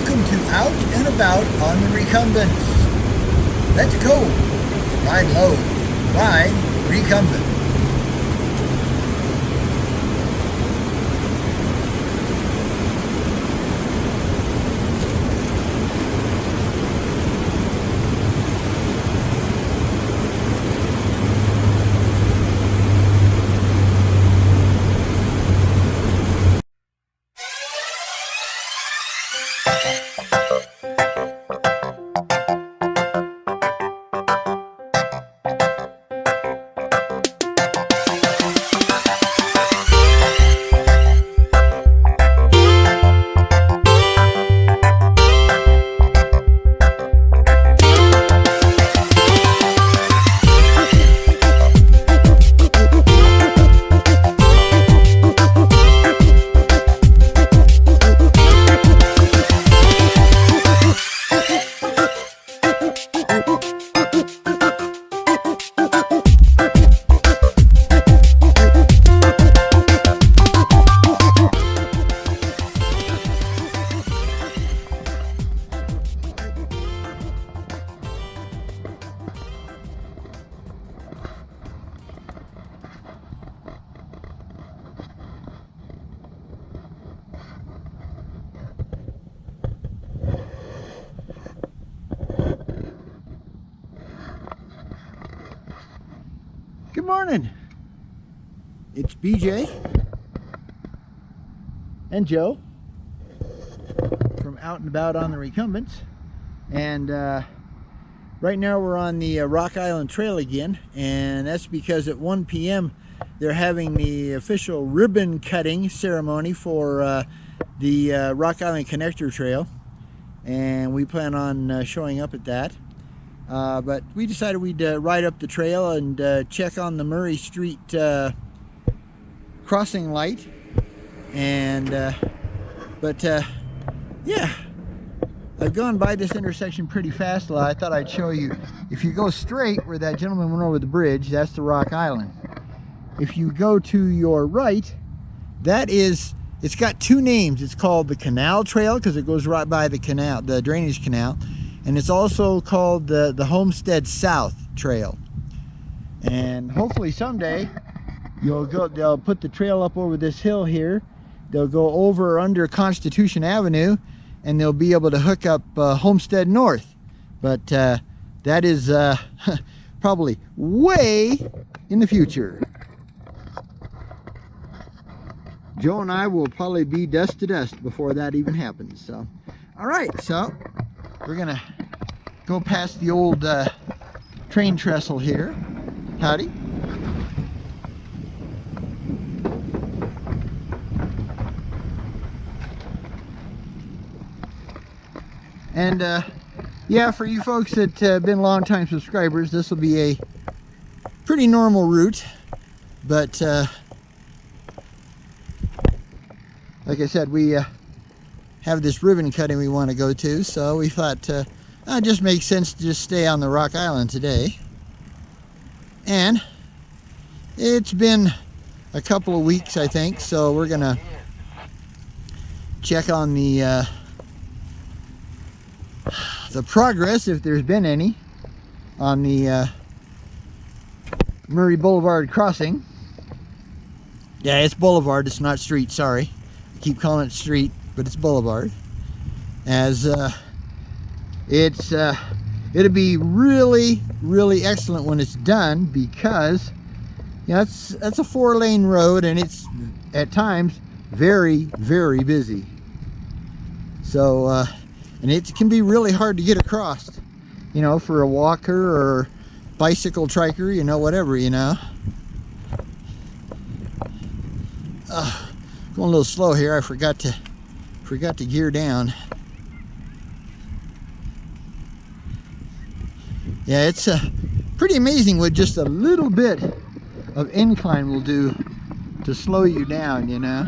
Welcome to Out and About on the Recumbents. Let's go. Ride low. Ride recumbent. Good morning. It's BJ and Joe from Out and About on the Recumbents, and right now we're on the Rock Island Trail again, and that's because at 1 p.m. they're having the official ribbon cutting ceremony for the Rock Island Connector Trail, and we plan on showing up at that. But we decided we'd ride up the trail and check on the Murray Street crossing light. And yeah, I've gone by this intersection pretty fast a lot. I thought I'd show you. If you go straight where that gentleman went over the bridge, that's the Rock Island. If you go to your right, that is, it's got two names. It's called the Canal Trail because it goes right by the canal, the drainage canal. And it's also called the Homestead South Trail. And hopefully someday they'll put the trail up over this hill here. They'll go over under Constitution Avenue, and they'll be able to hook up Homestead North. But that is probably way in the future. Joe and I will probably be dust to dust before that even happens. So, all right, so we're gonna go past the old train trestle here. Howdy. And yeah, for you folks that have been long-time subscribers, this will be a pretty normal route, but like I said, we have this ribbon cutting we want to go to, so we thought it just makes sense to just stay on the Rock Island today. And it's been a couple of weeks, I think, so we're gonna check on the progress, if there's been any, on the Murray Boulevard crossing. Yeah, it's Boulevard, it's not street, sorry. I keep calling it street, but it's Boulevard. As it'll be really, really excellent when it's done, because you know, that's a 4-lane road, and it's at times very, very busy. So and it can be really hard to get across, you know, for a walker or bicycle triker, you know, whatever, you know. Going a little slow here. I forgot to gear down. Yeah, it's pretty amazing what just a little bit of incline will do to slow you down, you know.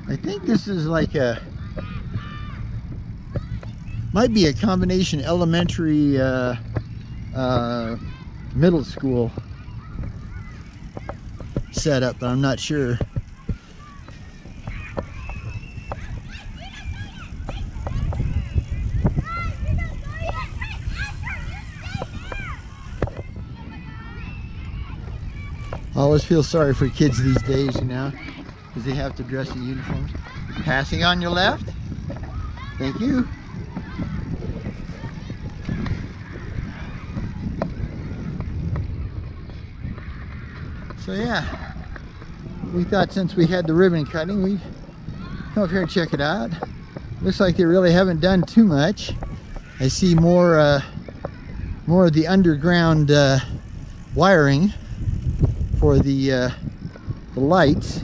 I think this is like a Might be a combination elementary, middle school setup, but I'm not sure. I always feel sorry for kids these days, you know, because they have to dress in uniforms. Passing on your left. Thank you. So yeah, we thought since we had the ribbon cutting, we'd come up here and check it out. Looks like they really haven't done too much. I see more of the underground wiring for the lights.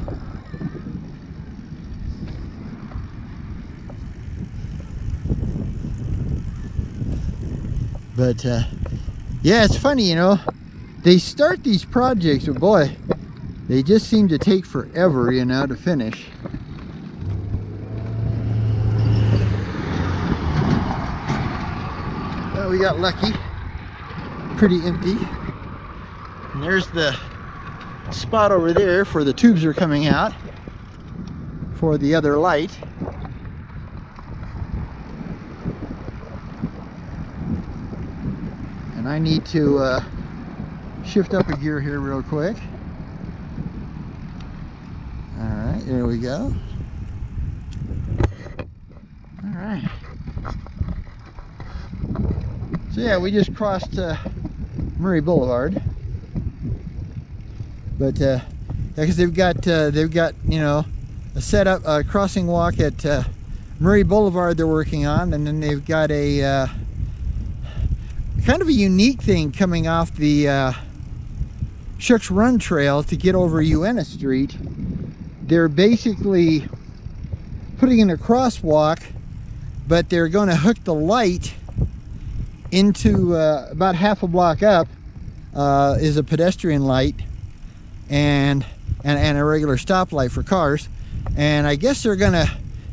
But yeah, it's funny, you know, they start these projects, but boy, they just seem to take forever, you know, to finish. Well, we got lucky. Pretty empty. And there's the spot over there for the tubes are coming out for the other light. And I need to shift up a gear here real quick. Alright, there we go. Alright. So yeah, we just crossed Murray Boulevard. But yeah, because they've got you know, a setup, a crossing walk at Murray Boulevard they're working on, and then they've got a kind of a unique thing coming off the Shucks Run Trail to get over Uena Street. They're basically putting in a crosswalk, but they're going to hook the light into about half a block up is a pedestrian light and a regular stoplight for cars. And I guess they're going to,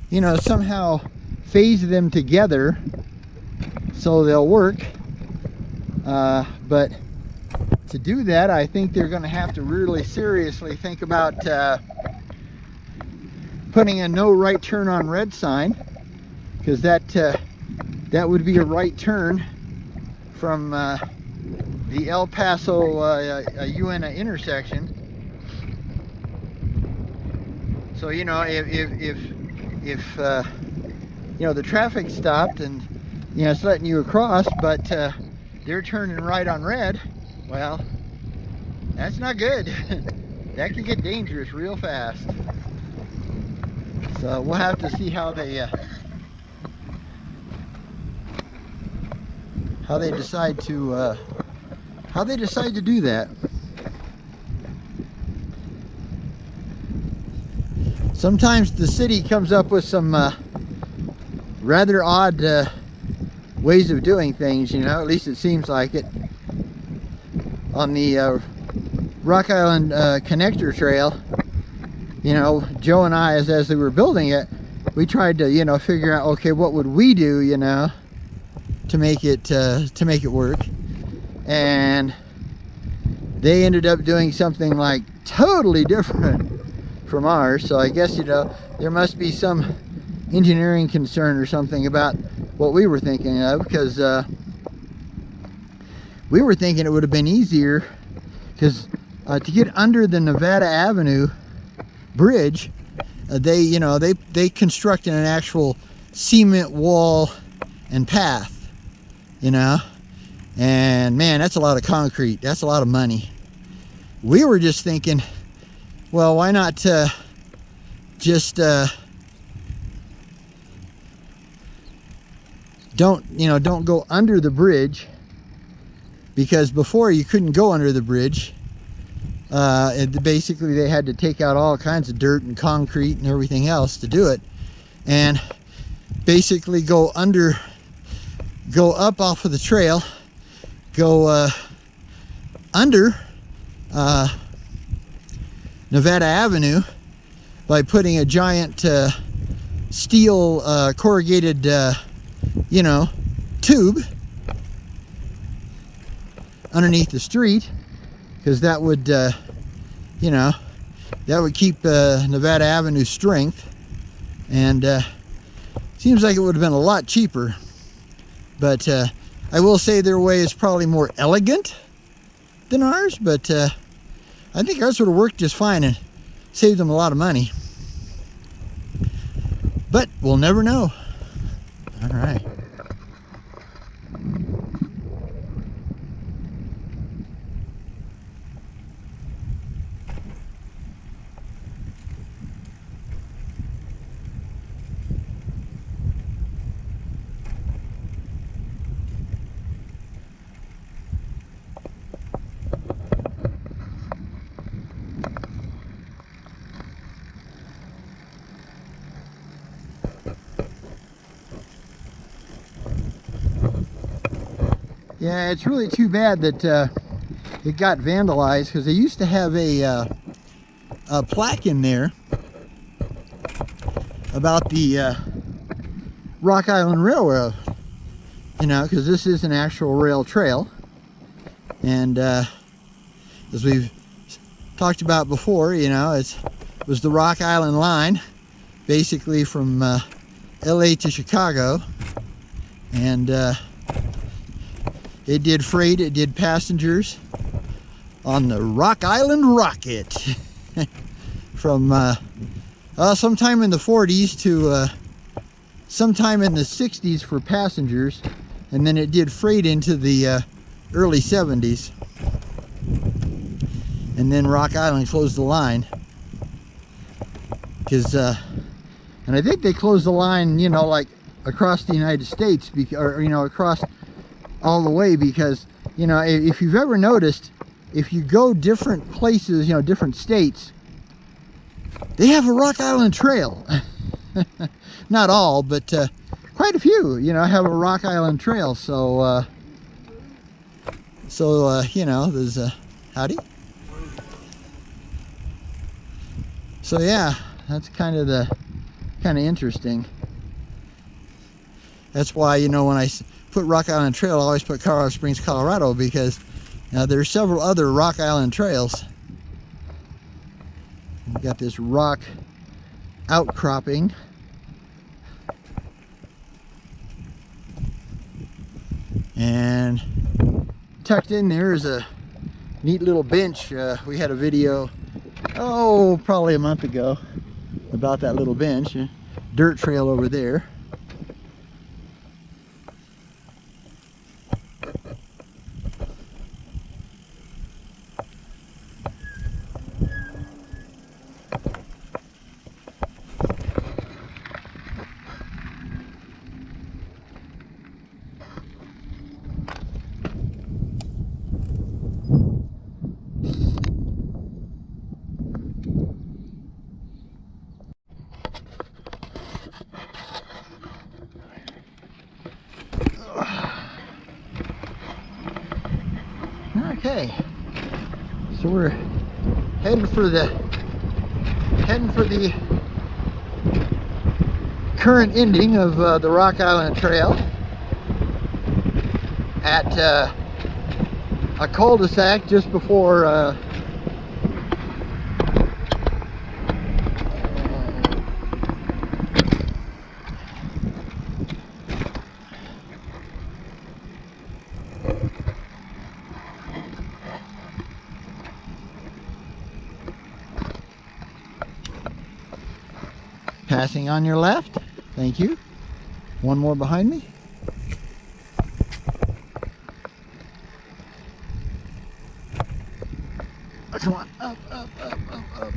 you know, somehow phase them together so they'll work. But to do that, I think they're going to have to really seriously think about putting a no right turn on red sign, because that would be a right turn from the El Paso Uena intersection. So you know, if you know, the traffic stopped and, you know, it's letting you across, but they're turning right on red, well, that's not good. That can get dangerous real fast. So we'll have to see how they decide to do that. Sometimes the city comes up with some rather odd ways of doing things, you know, at least it seems like it. On the Rock Island connector trail, you know, Joe and I, as we were building it, we tried to, you know, figure out, okay, what would we do, you know, to make it work. And they ended up doing something like totally different from ours. So I guess, you know, there must be some engineering concern or something about what we were thinking of, because we were thinking it would have been easier, because to get under the Nevada Avenue bridge, they constructed an actual cement wall and path, you know, and man, that's a lot of concrete, that's a lot of money. We were just thinking, well, why not just don't go under the bridge, because before you couldn't go under the bridge. Basically they had to take out all kinds of dirt and concrete and everything else to do it, and basically go up off of the trail, go under Nevada Avenue by putting a giant steel corrugated you know, tube underneath the street, because that would, you know, that would keep Nevada Avenue strength, and seems like it would have been a lot cheaper. But I will say their way is probably more elegant than ours, but I think ours would have worked just fine and saved them a lot of money. But we'll never know. All right. Yeah, it's really too bad that it got vandalized, because they used to have a plaque in there about the Rock Island Railroad, you know, because this is an actual rail trail. And as we've talked about before, you know, it was the Rock Island line, basically from LA to Chicago. And it did freight, it did passengers on the Rock Island Rocket from sometime in the 40s to sometime in the 60s for passengers, and then it did freight into the early 70s, and then Rock Island closed the line, because and I think they closed the line, you know, like across the United States, or you know, across all the way, because, you know, if you've ever noticed, if you go different places, you know, different states, they have a Rock Island Trail. Not all, but quite a few, you know, have a Rock Island Trail. So you know, there's a howdy. So yeah, that's kind of interesting. That's why, you know, when I put Rock Island Trail, I always put Colorado Springs, Colorado, because there are several other Rock Island trails. We've got this rock outcropping. And tucked in there is a neat little bench. We had a video, oh, probably a month ago, about that little bench. Dirt trail over there. Okay, so we're heading for the current ending of the Rock Island Trail at a cul-de-sac just before passing on your left. Thank you. One more behind me. Oh, come on. Up, up, up, up, up.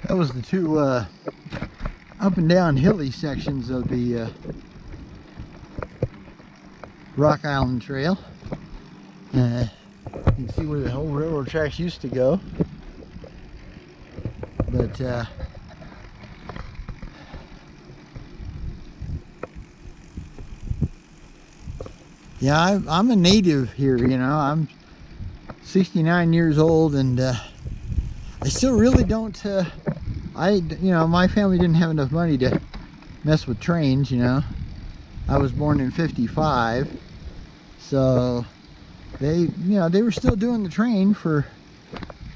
That was the two up and down hilly sections of the Rock Island Trail. You can see where the whole railroad tracks used to go. But yeah, I'm a native here, you know. I'm 69 years old, and I still really don't, you know, my family didn't have enough money to mess with trains, you know. I was born in 55, so they, you know, they were still doing the train for,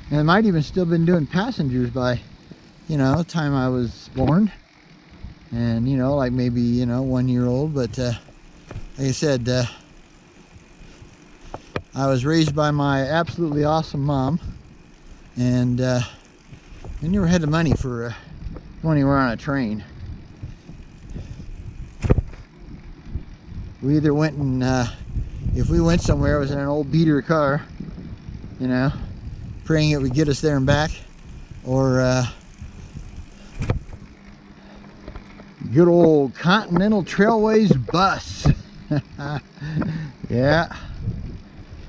and they might even still been doing passengers by, you know, the time I was born. And, you know, like maybe, you know, 1 year old, but like I said, I was raised by my absolutely awesome mom, and we never had the money for going anywhere on a train. We either went and, if we went somewhere, it was in an old beater car, you know, praying it would get us there and back, or good old Continental Trailways bus. Yeah.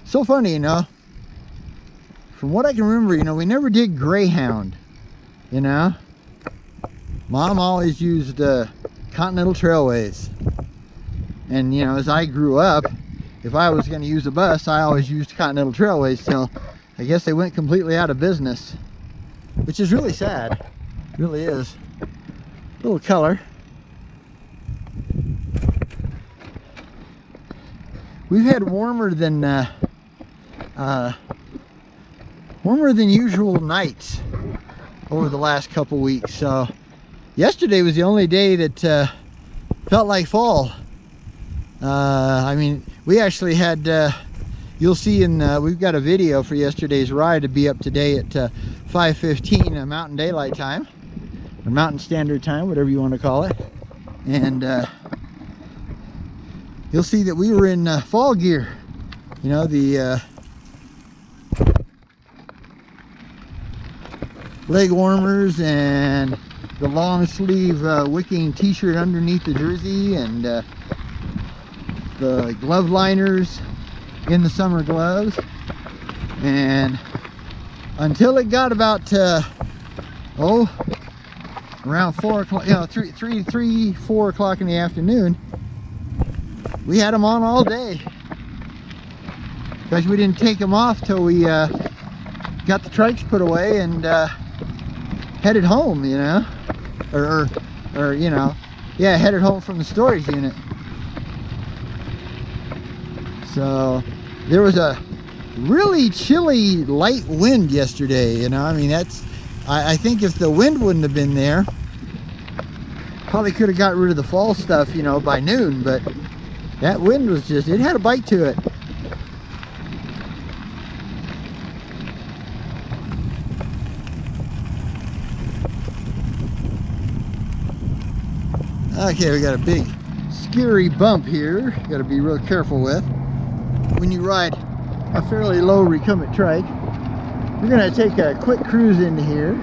So funny, you know. From what I can remember, you know, we never did Greyhound, you know. Mom always used Continental Trailways. And, you know, as I grew up, if I was going to use a bus, I always used Continental Trailways. So I guess they went completely out of business, which is really sad. It really is. A little color. We've had warmer than usual nights over the last couple weeks. So yesterday was the only day that felt like fall. I mean, we actually had, you'll see in, we've got a video for yesterday's ride to be up today at 5:15 Mountain Daylight Time, or Mountain Standard Time, whatever you want to call it. And you'll see that we were in fall gear. You know, the leg warmers and the long sleeve wicking t-shirt underneath the jersey, and the glove liners in the summer gloves. And until it got about around 4 o'clock, you know, 4 o'clock in the afternoon, we had them on all day, because we didn't take them off till we got the trikes put away and headed home, you know, or you know, yeah, headed home from the storage unit. So there was a really chilly light wind yesterday, you know. I mean, that's, I think if the wind wouldn't have been there, probably could have got rid of the fall stuff, you know, by noon. But that wind was just, it had a bite to it. Okay, we got a big scary bump here. Got to be real careful with when you ride a fairly low recumbent trike. We're gonna take a quick cruise into here,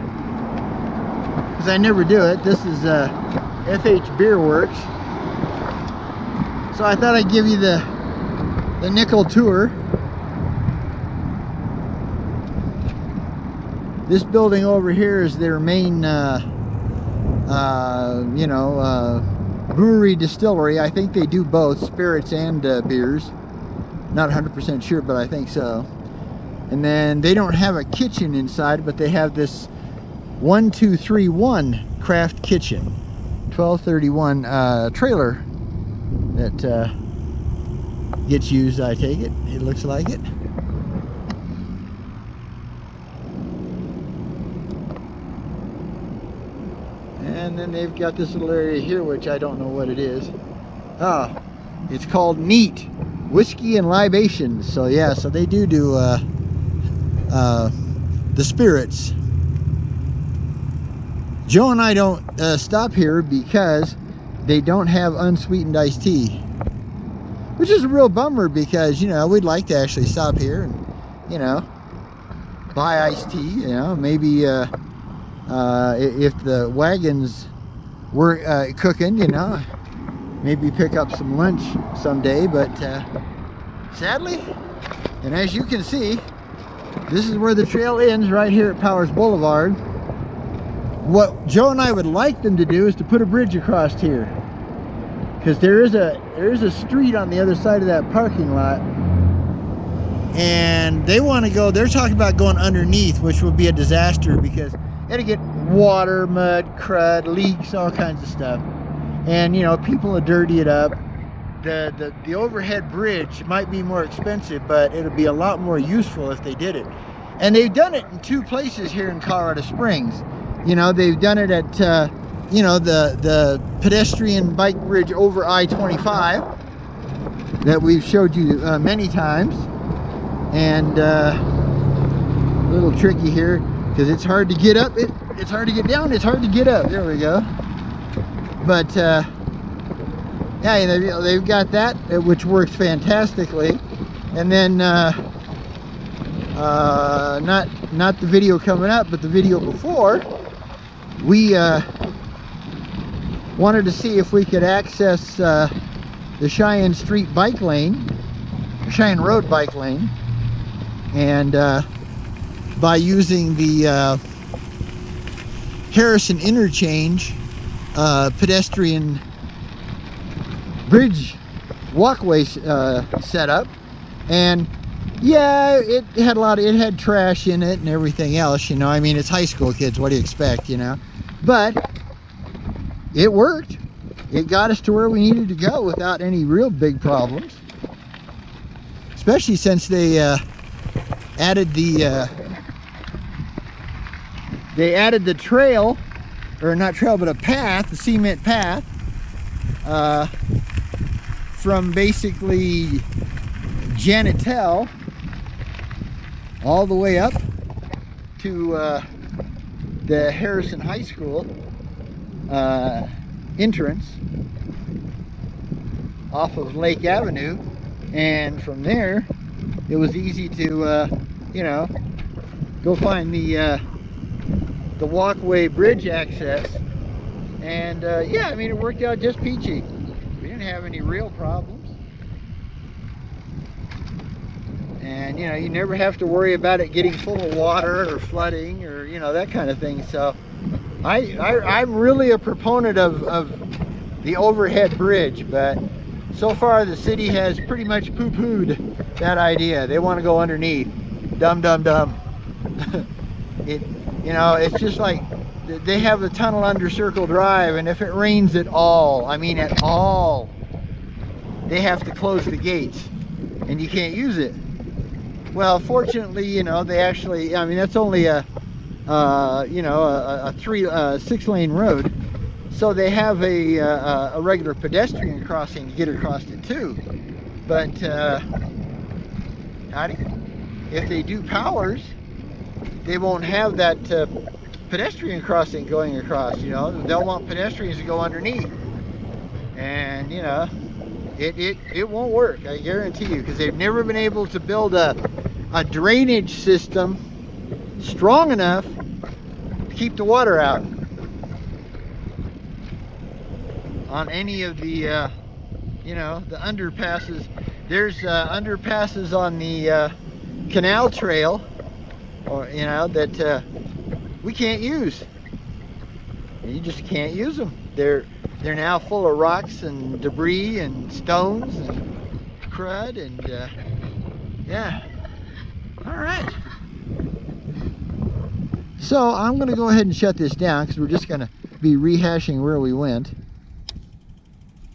because I never do it. This is FH Beer Works, so I thought I'd give you the nickel tour. This building over here is their main you know, brewery distillery. I think they do both spirits and beers. Not 100% sure, but I think so. And then they don't have a kitchen inside, but they have this 1231 craft kitchen, 1231 trailer that gets used, I take it. It looks like it. And then they've got this little area here, which I don't know what it is. Ah, it's called Neat Whiskey and Libations. So yeah, so they do the spirits. Joe and I don't stop here because they don't have unsweetened iced tea, which is a real bummer, because, you know, we'd like to actually stop here and, you know, buy iced tea, you know, maybe If the wagons were cooking, you know, maybe pick up some lunch someday. But sadly, and as you can see, this is where the trail ends, right here at Powers Boulevard. What Joe and I would like them to do is to put a bridge across here, because there is a street on the other side of that parking lot, and they want to go. They're talking about going underneath, which would be a disaster because it'll get water, mud, crud, leaks, all kinds of stuff, and you know, people will dirty it up. The overhead bridge might be more expensive, but it'll be a lot more useful if they did it. And they've done it in 2 places here in Colorado Springs. You know, they've done it at you know, the pedestrian bike bridge over I-25 that we've showed you many times. And a little tricky here because it's hard to get up, it's hard to get down, it's hard to get up. There we go. But yeah, they've got that, which works fantastically. And then not the video coming up, but the video before, we wanted to see if we could access the Cheyenne Street bike lane, Cheyenne Road bike lane, and by using the Harrison Interchange pedestrian bridge walkway setup. And yeah, it had trash in it and everything else, you know. I mean, it's high school kids, what do you expect, you know? But it worked. It got us to where we needed to go without any real big problems, especially since they added the trail, or not trail, but a path, a cement path, from basically Janitel all the way up to the Harrison High School entrance off of Lake Avenue, and from there it was easy to you know, go find the walkway bridge access. And yeah, I mean, it worked out just peachy. We didn't have any real problems. And you know, you never have to worry about it getting full of water or flooding or, you know, that kind of thing. So I'm really a proponent of the overhead bridge, but so far the city has pretty much poo-pooed that idea. They want to go underneath. Dumb. You know, it's just like they have a tunnel under Circle Drive, and if it rains at all, I mean at all, they have to close the gates and you can't use it. Well, fortunately, you know, they actually, I mean, that's only a you know, a 6-lane road, so they have a regular pedestrian crossing to get across it too. But if they do Powers, they won't have that pedestrian crossing going across. You know, they'll want pedestrians to go underneath, and you know, it won't work, I guarantee you, because they've never been able to build a drainage system strong enough to keep the water out on any of the you know, the underpasses. There's underpasses on the canal trail, or you know, that we can't use. You just can't use them. They're now full of rocks and debris and stones and crud, and yeah. All right. So I'm going to go ahead and shut this down because we're just going to be rehashing where we went,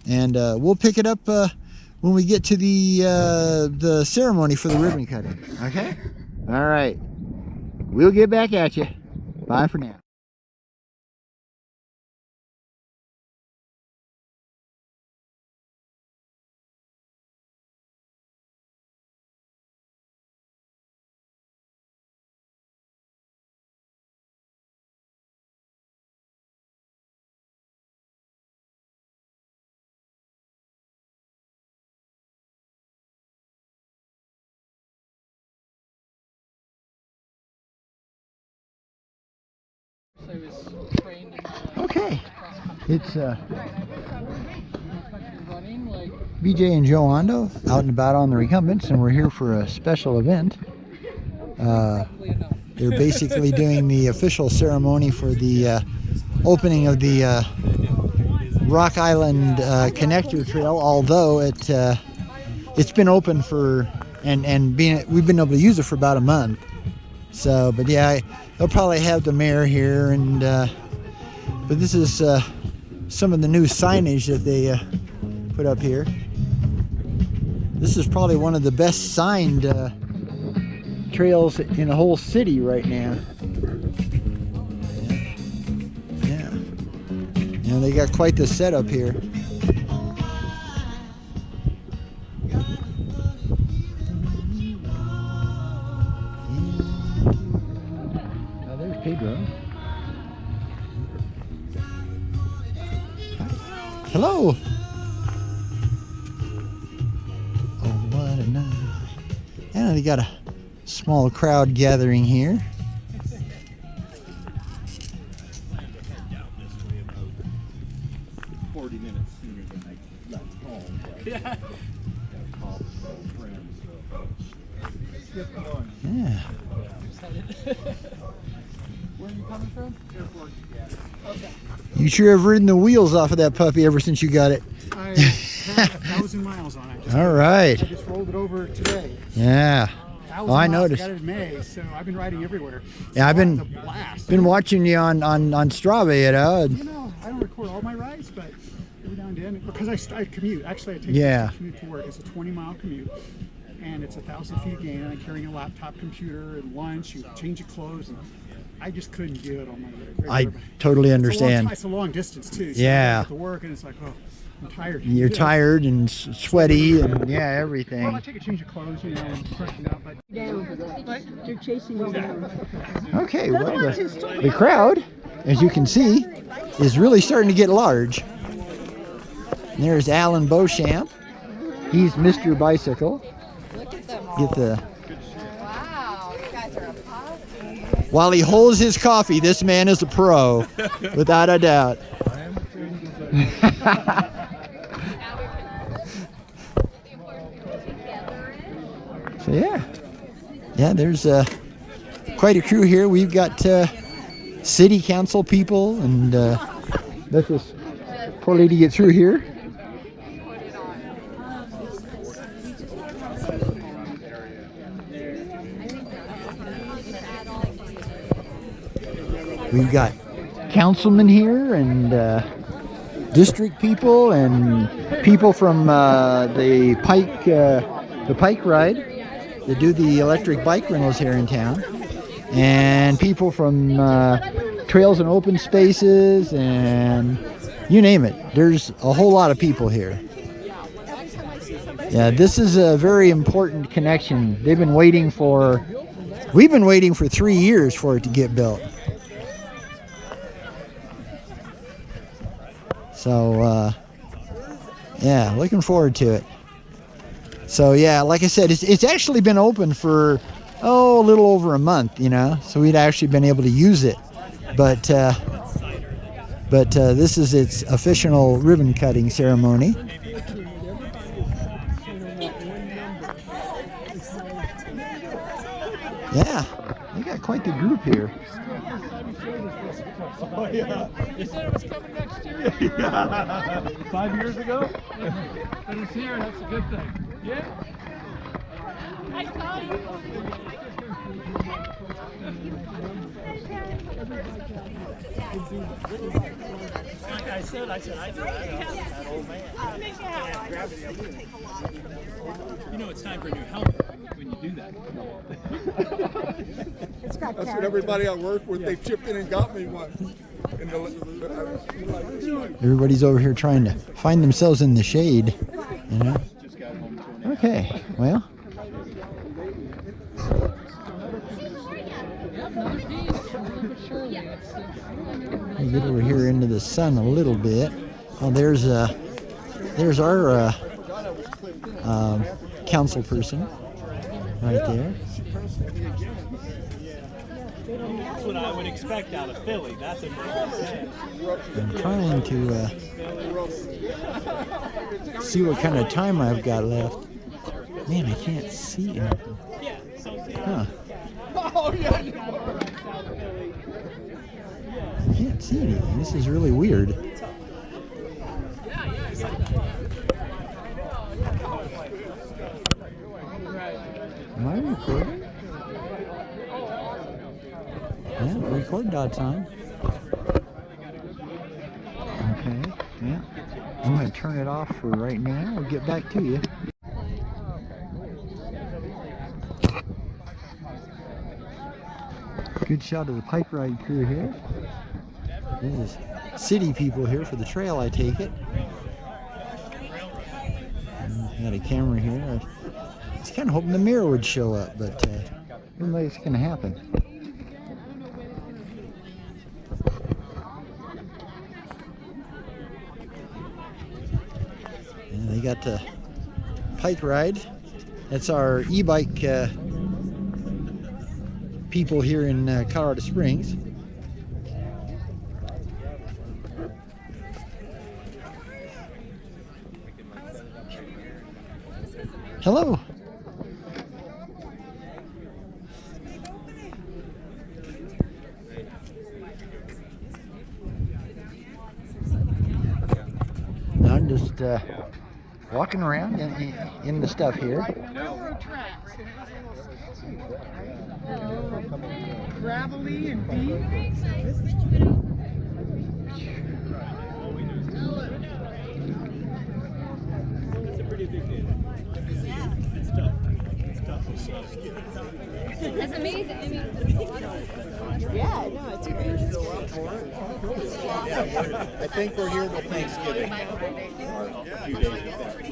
and we'll pick it up when we get to the ceremony for the ribbon cutting. Okay. All right. We'll get back at you. Bye for now. Okay, it's BJ and Joe Ondo out and about on the Recumbents, and we're here for a special event. They're basically doing the official ceremony for the opening of the Rock Island Connector Trail, although it's been open for we've been able to use it for about a month. So, but yeah, they'll probably have the mayor here, and but this is some of the new signage that they put up here. This is probably one of the best signed trails in the whole city right now. Yeah. You know, they got quite the setup here. Now there's Pedro. Hello. Oh, what a night. Yeah, they got a small crowd gathering here. Yeah. Yeah. Where are you coming from? Airport. Okay. You sure have ridden the wheels off of that puppy ever since you got it. I had 1,000 miles on it. All right. I just rolled it over today. Yeah. Oh, I noticed. I got it in May, so I've been riding everywhere. Yeah, I've It's a blast. been watching you on Strava, you know. You know, I don't record all my rides, but every now and then, because I commute. Actually, I take Yeah. a commute to work. It's a 20-mile commute, and it's 1,000 feet gain, and I'm carrying a laptop computer and lunch, you change your clothes, and I just couldn't do it on my regular. I totally understand. It's a long distance too. So Yeah. I get to work, and it's like, oh, I'm tired. You're tired and sweaty and yeah, Well, everything. I take a change of clothes, you know, and freshen up, but You're chasing me down. Okay, well, the crowd, as you can see, is really starting to get large. And there's Alan Beauchamp. He's Mr. Bicycle. Look at them all. Get the. Wow, you guys are a pop. While he holds his coffee, this man is a pro, without a doubt. So yeah, there's quite a crew here. We've got city council people, and let this poor lady get through here. We've got councilmen here and district people and people from the Pike ride that do the electric bike rentals here in town, and people from trails and open spaces, and you name it. There's a whole lot of people here. Yeah, this is a very important connection. We've been waiting for 3 years for it to get built. So yeah, looking forward to it. So yeah, like I said, it's actually been open for a little over a month, you know, so we'd actually been able to use it, but this is its official ribbon cutting ceremony. Yeah, they got quite the group here. Oh, yeah. You said it was coming next year? Yeah. 5 years ago? But it's here, that's a good thing. Yeah? I saw you. Like I said, I do that old man. You know it's time for a new helmet when you do that. That's what everybody I work with, they chipped in and got me one. Everybody's over here trying to find themselves in the shade, you know. Okay, well. We get over here into the sun a little bit. Oh, there's our council person right there. That's what I would expect out of Philly. That's a big I'm trying to see what kind of time I've got left. Man, I can't see anything. Huh. I can't see anything. This is really weird. Am I recording? Yeah, record.time. Okay, yeah. I'm going to turn it off for right now. I'll get back to you. Good shot of the bike ride crew here. This is city people here for the trail, I take it. Got a camera here. I was kind of hoping the mirror would show up, but doesn't like it's going to happen. And they got the bike ride. That's our e-bike people here in Colorado Springs. Hello. I'm just walking around in the stuff here. Gravelly and deep. It's a pretty big deal. It's tough. That's amazing. I mean, yeah, no, it's great. I think we're here till Thanksgiving.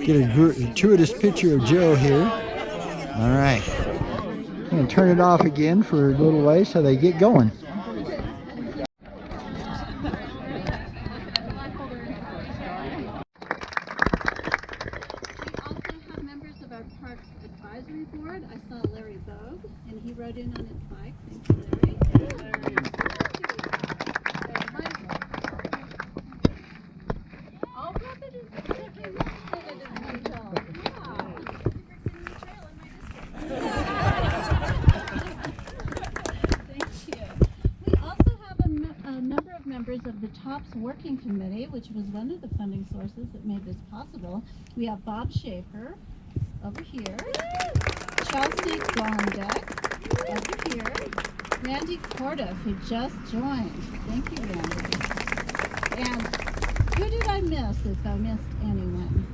Get a gratuitous picture of Joe here. All right. I'm going to turn it off again for a little way so they get going. Parks Advisory Board. I saw Larry Bogue, and he rode in on his bike. Thank you, Larry. Oh, that is Thank you. We also have a number of members of the TOPS Working Committee, which was one of the funding sources that made this possible. We have Bob Schaefer over here, Chelsea Gondek over here, Randy Cordiff, who just joined. Thank you, Randy. And who did I miss, if I missed anyone?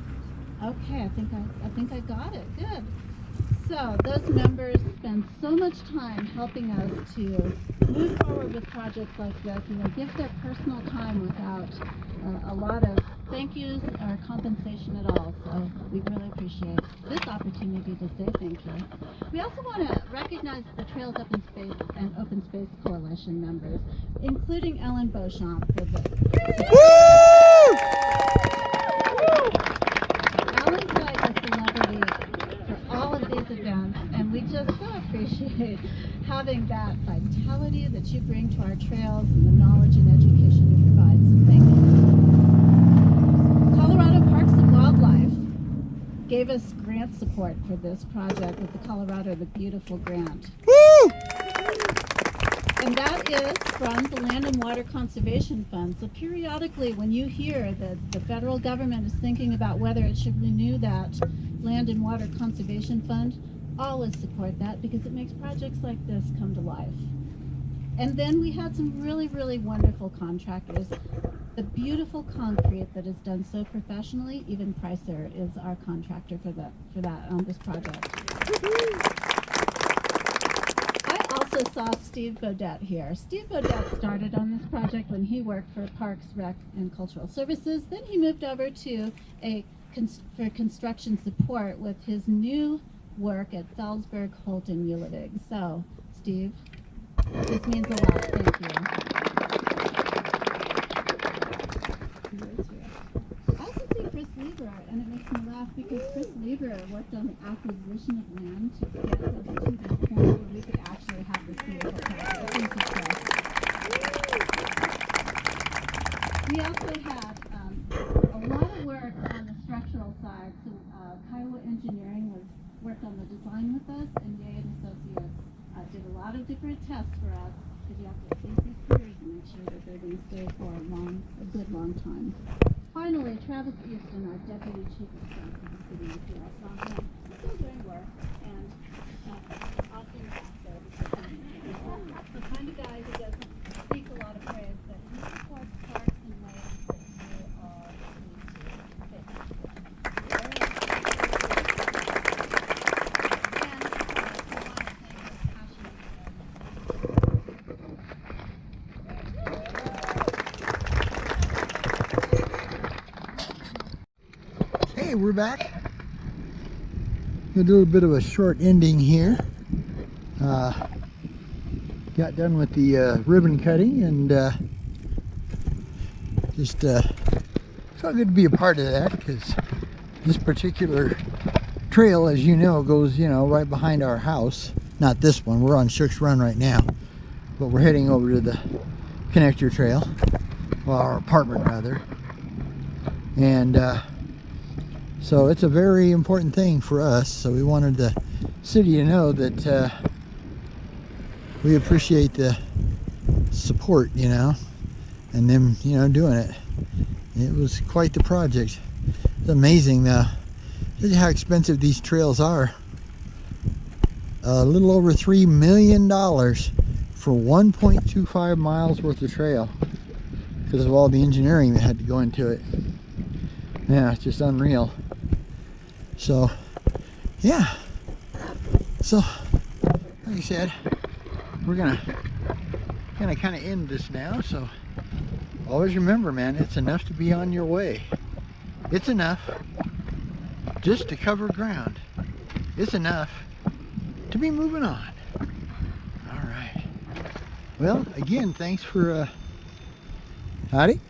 Okay, I think I got it. Good. So those members spend so much time helping us to move forward with projects like this, give their personal time without a lot of thank yous or compensation at all. So we really appreciate this opportunity to say thank you. We also want to recognize the Trails Open Space and Open Space Coalition members, including Ellen Beauchamp for the Ellen's like a celebrity for all of these events, and we just so appreciate having that vitality that you bring to our trails and the knowledge and education you provide. So thank you. Colorado Parks and Wildlife gave us grant support for this project with the Colorado the Beautiful grant. Woo! And that is from the Land and Water Conservation Fund. So periodically when you hear that the federal government is thinking about whether it should renew that Land and Water Conservation Fund, always support that because it makes projects like this come to life. And then we had some really, really wonderful contractors. The beautiful concrete that is done so professionally, even Pricer is our contractor for that on this project. I also saw Steve Bodette here. Steve Bodette started on this project when he worked for Parks, Rec, and Cultural Services. Then he moved over to for construction support with his new work at Salzburg, Holt, and Ulledig. So, Steve, this means a lot. Thank you. I also see Chris Lieber, and it makes me laugh because Chris Lieber worked on the acquisition of land to get us to this point where we could actually have this beautiful project. we also had a lot of work on the structural side. So Kiowa Engineering worked on the design with us, and Jay and Associates did a lot of different tests for us, because you have to think these careers and make sure that they're going to stay for a good long time. Finally, Travis Easton, our Deputy Chief of Staff for the City of Seattle, saw him still doing work, and often back there, because the kind of guy who doesn't speak a lot of praise, but he supports parks in ways that you are going to Hey, we're back. Gonna do a bit of a short ending here. Got done with the ribbon cutting, and just felt good to be a part of that, because this particular trail, as you know, goes right behind our house. Not this one. We're on Shook's Run right now, but we're heading over to the connector trail, well, our apartment rather, and so it's a very important thing for us. So we wanted the city to know that we appreciate the support, and them, doing it. It was quite the project. It's amazing though, just how expensive these trails are. A little over $3 million for 1.25 miles worth of trail, because of all the engineering that had to go into it. Yeah, it's just unreal. So, yeah. So, like I said, we're gonna kind of end this now. So, always remember, man, it's enough to be on your way. It's enough just to cover ground. It's enough to be moving on. All right. Well, again, thanks for howdy.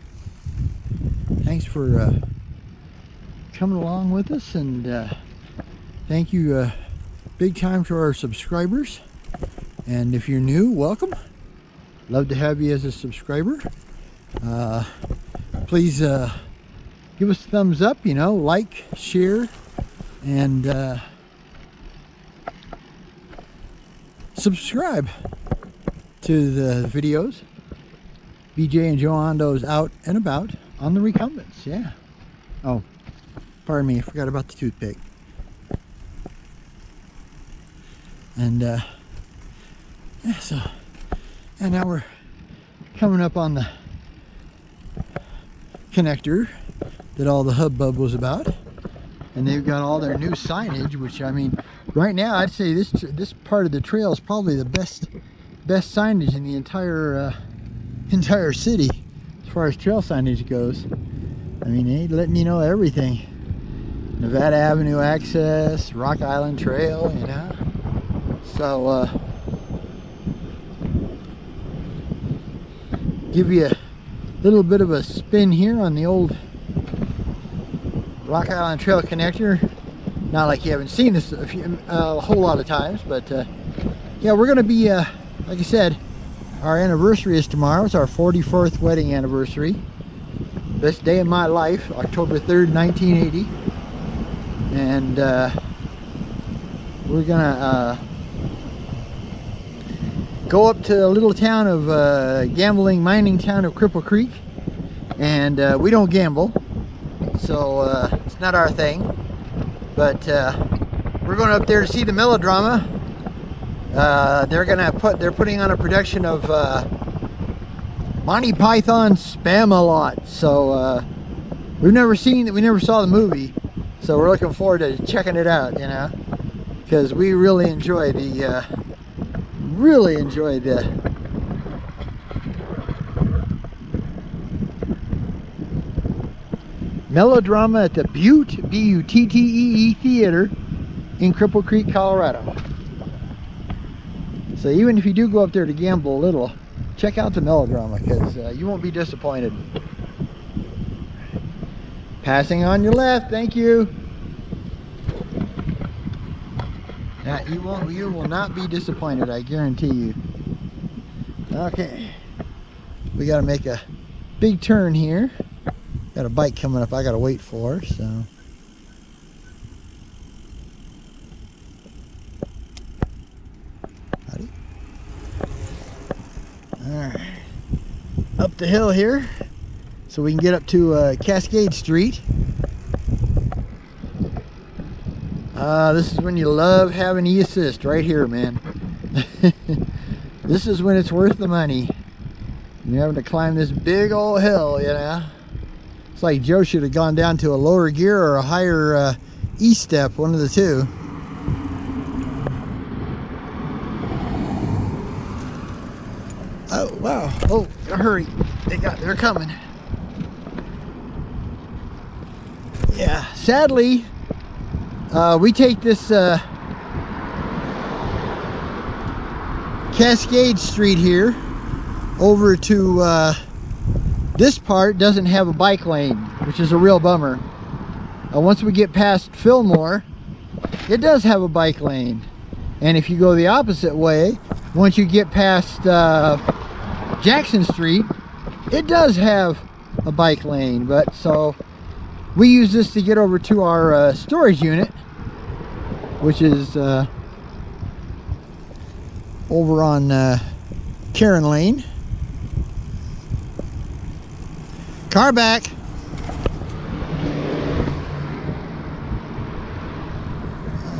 Thanks for coming along with us, and thank you big time to our subscribers. And if you're new, welcome. Love to have you as a subscriber. Please give us a thumbs up, like, share, and subscribe to the videos. BJ and Joe Hondo's out and about on the Recumbents. Yeah. Oh, pardon me, I forgot about the toothpick. And yeah, so, and now we're coming up on the connector that all the hubbub was about, and they've got all their new signage, which, I mean, right now I'd say this part of the trail is probably the best signage in the entire city as far as trail signage goes. I mean, they're letting you know everything. Nevada Avenue access, Rock Island Trail, So give you a little bit of a spin here on the old Rock Island Trail connector. Not like you haven't seen this a whole lot of times, but yeah, we're gonna be like I said, our anniversary is tomorrow. It's our 44th wedding anniversary. Best day of my life, October 3rd, 1980. And we're gonna go up to the little town of gambling mining town of Cripple Creek, and we don't gamble, so it's not our thing, but we're going up there to see the melodrama. They're putting on a production of Monty Python's Spam-A-Lot. So we never saw the movie, so we're looking forward to checking it out, because we really enjoy the melodrama at the Butte, B-U-T-T-E-E Theater in Cripple Creek, Colorado. So even if you do go up there to gamble a little, check out the melodrama, because you won't be disappointed. Passing on your left, thank you. Yeah, you will not be disappointed, I guarantee you. Okay, we got to make a big turn here. Got a bike coming up I gotta wait for, so. Howdy. Alright. Up the hill here so we can get up to Cascade Street. This is when you love having e-assist right here, man. This is when it's worth the money. You're having to climb this big old hill, you know. It's like Joe should have gone down to a lower gear or a higher E-step, one of the two. Oh, wow. Oh, hurry. They're coming. Yeah, sadly, we take this Cascade Street here over to this part doesn't have a bike lane, which is a real bummer. Once we get past Fillmore, it does have a bike lane. And if you go the opposite way, once you get past Jackson Street, it does have a bike lane. But so we use this to get over to our storage unit, which is over on Karen Lane. Car back.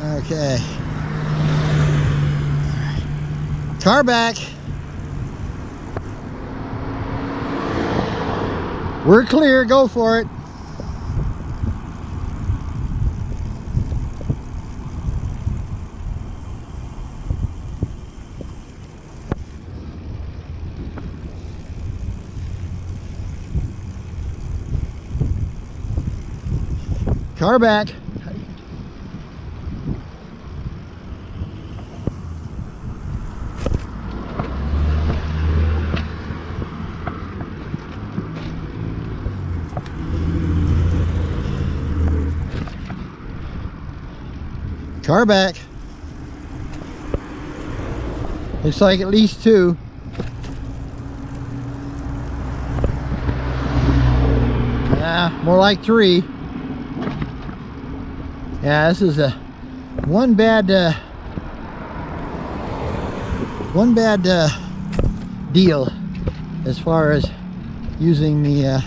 Okay. Car back. We're clear, go for it. Car back. Car back. Looks like at least two. More like three. Yeah, this is a one bad deal as far as using the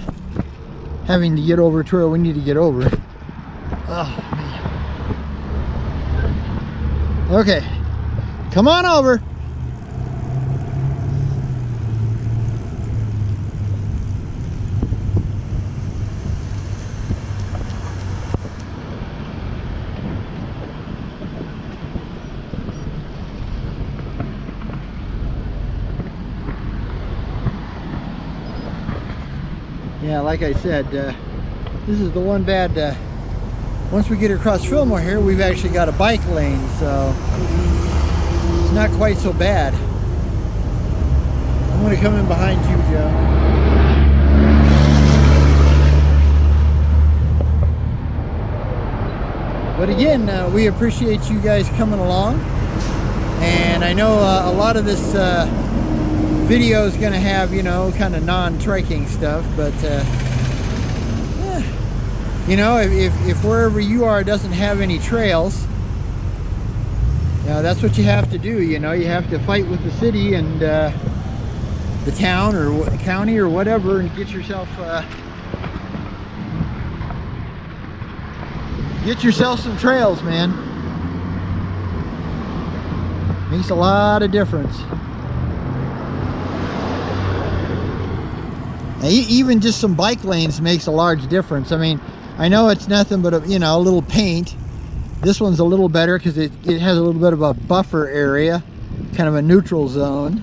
having to get over to where we need to get over. Oh man. Okay, come on over. Yeah, like I said, this is the one bad, once we get across Fillmore here, we've actually got a bike lane, so it's not quite so bad. I'm going to come in behind you, Joe. But again, we appreciate you guys coming along, and I know a lot of this video is going to have, you know, kind of non-trekking stuff, but you know, if wherever you are doesn't have any trails, you know, that's what you have to do. You know, you have to fight with the city and the town or county or whatever and get yourself some trails, man. Makes a lot of difference. Even just some bike lanes makes a large difference. I mean, I know it's nothing but a, you know, a little paint. This one's a little better because it has a little bit of a buffer area, kind of a neutral zone.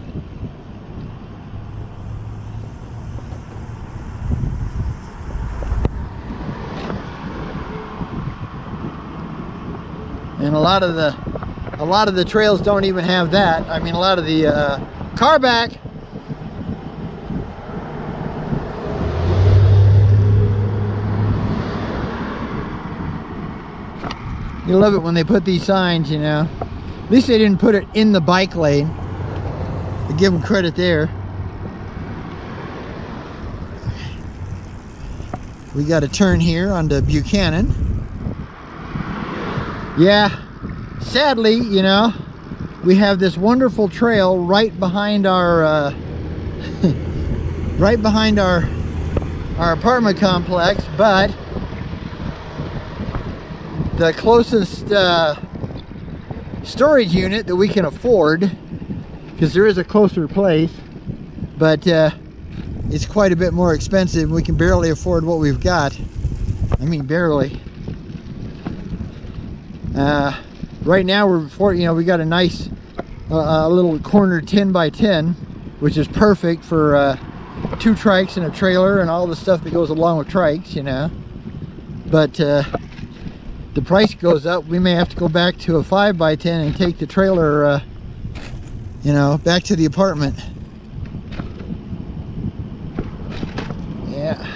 And a lot of the trails don't even have that. I mean, a lot of the car back. You love it when they put these signs, you know. At least they didn't put it in the bike lane. I give them credit there. we got a turn here onto Buchanan. Yeah, sadly, you know, we have this wonderful trail right behind our right behind our apartment complex, but the closest storage unit that we can afford, because there is a closer place, but it's quite a bit more expensive. We can barely afford what we've got. I mean, barely. Right now we got a nice little corner 10 by 10, which is perfect for 2 trikes and a trailer and all the stuff that goes along with trikes, you know. But the price goes up. We may have to go back to a 5 by 10 and take the trailer, you know, back to the apartment. Yeah.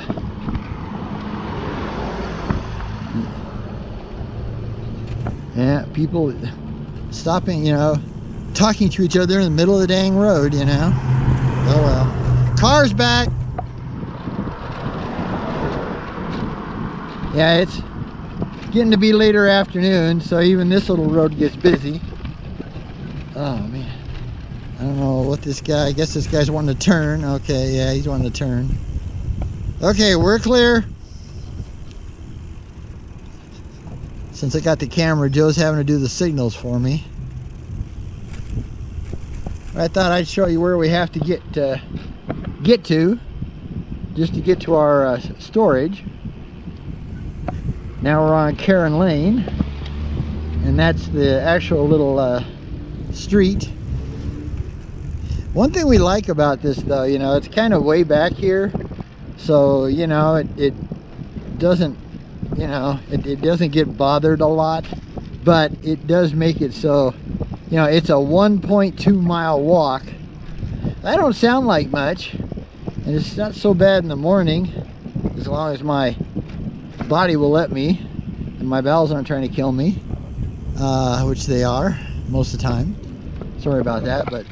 Yeah, people stopping, you know, talking to each other in the middle of the dang road, you know. Oh well. Car's back. Yeah, it's getting to be later afternoon, so even this little road gets busy. Oh man. I don't know what this guy, I guess this guy's wanting to turn. Okay, yeah, he's wanting to turn. Okay, we're clear. Since I got the camera, Joe's having to do the signals for me. I thought I'd show you where we have to get to, just to get to our storage. Now we're on Karen Lane, and that's the actual little street. One thing we like about this, though, you know, it's kind of way back here, so you know it doesn't, you know, it doesn't get bothered a lot, but it does make it so, you know, it's a 1.2 mile walk. That don't sound like much, and it's not so bad in the morning, as long as my body will let me and my bowels aren't trying to kill me, which they are most of the time. Sorry about that, but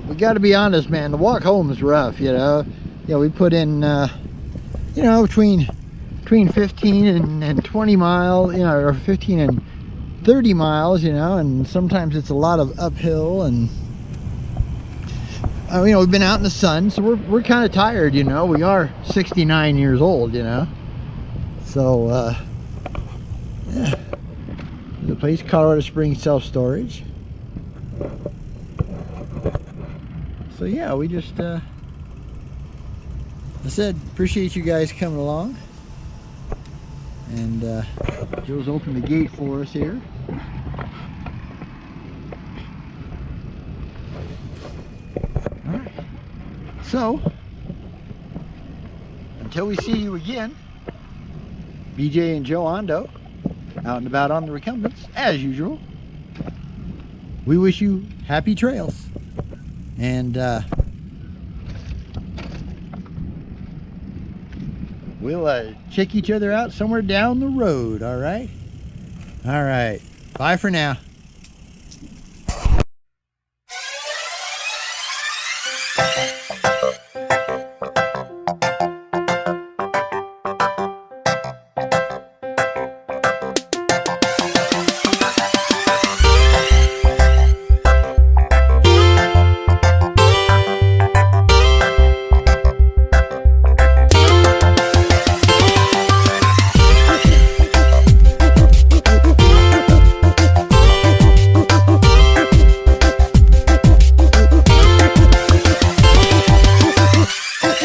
we got to be honest, man, the walk home is rough, you know. Yeah, we put in you know, between 15 and 20 miles, you know, or 15 and 30 miles, you know, and sometimes it's a lot of uphill, and you know, we've been out in the sun, so we're kind of tired, you know. We are 69 years old, you know. So yeah, the place, Colorado Springs Self-Storage. So yeah, we just I said appreciate you guys coming along, and Joe's opened the gate for us here. Alright, so until we see you again, BJ and Joe Ondo out and about on the Recumbents as usual. We wish you happy trails, and we'll check each other out somewhere down the road. All right, bye for now.